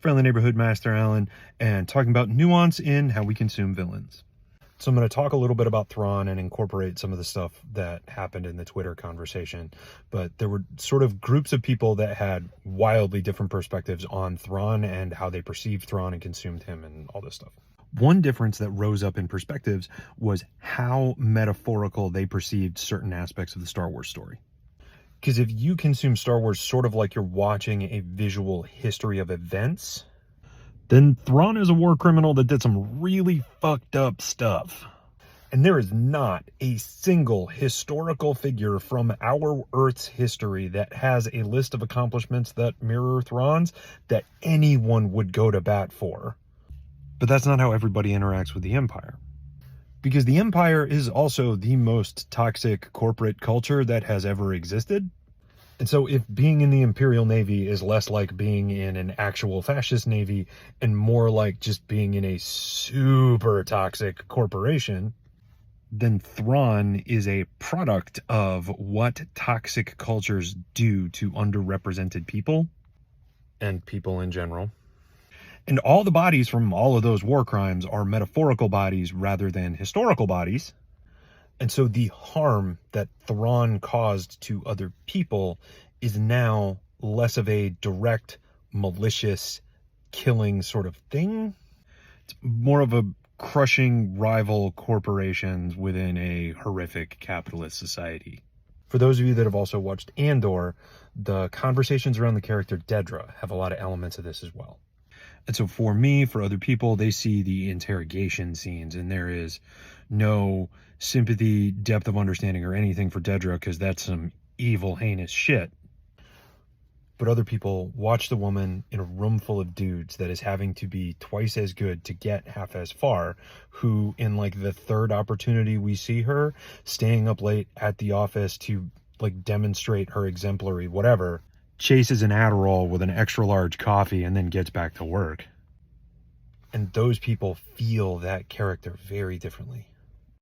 Friendly Neighborhood Master Alan, and talking about nuance in how we consume villains. So I'm going to talk a little bit about Thrawn and incorporate some of the stuff that happened in the Twitter conversation. But there were sort of groups of people that had wildly different perspectives on Thrawn and how they perceived Thrawn and consumed him and all this stuff. One difference that rose up in perspectives was how metaphorical they perceived certain aspects of the Star Wars story. Because if you consume Star Wars sort of like you're watching a visual history of events, then Thrawn is a war criminal that did some really fucked up stuff. And there is not a single historical figure from our Earth's history that has a list of accomplishments that mirror Thrawn's that anyone would go to bat for. But that's not how everybody interacts with the Empire. Because the Empire is also the most toxic corporate culture that has ever existed. And so if being in the Imperial Navy is less like being in an actual fascist navy and more like just being in a super toxic corporation, then Thrawn is a product of what toxic cultures do to underrepresented people and people in general. And all the bodies from all of those war crimes are metaphorical bodies rather than historical bodies. And so the harm that Thrawn caused to other people is now less of a direct, malicious, killing sort of thing. It's more of a crushing rival corporations within a horrific capitalist society. For those of you that have also watched Andor, the conversations around the character Dedra have a lot of elements of this as well. And so for me, for other people, they see the interrogation scenes and there is no sympathy, depth of understanding or anything for Dedra because that's some evil, heinous shit. But other people watch the woman in a room full of dudes that is having to be twice as good to get half as far, who in like the third opportunity we see her staying up late at the office to like demonstrate her exemplary whatever, chases an Adderall with an extra large coffee and then gets back to work. And those people feel that character very differently.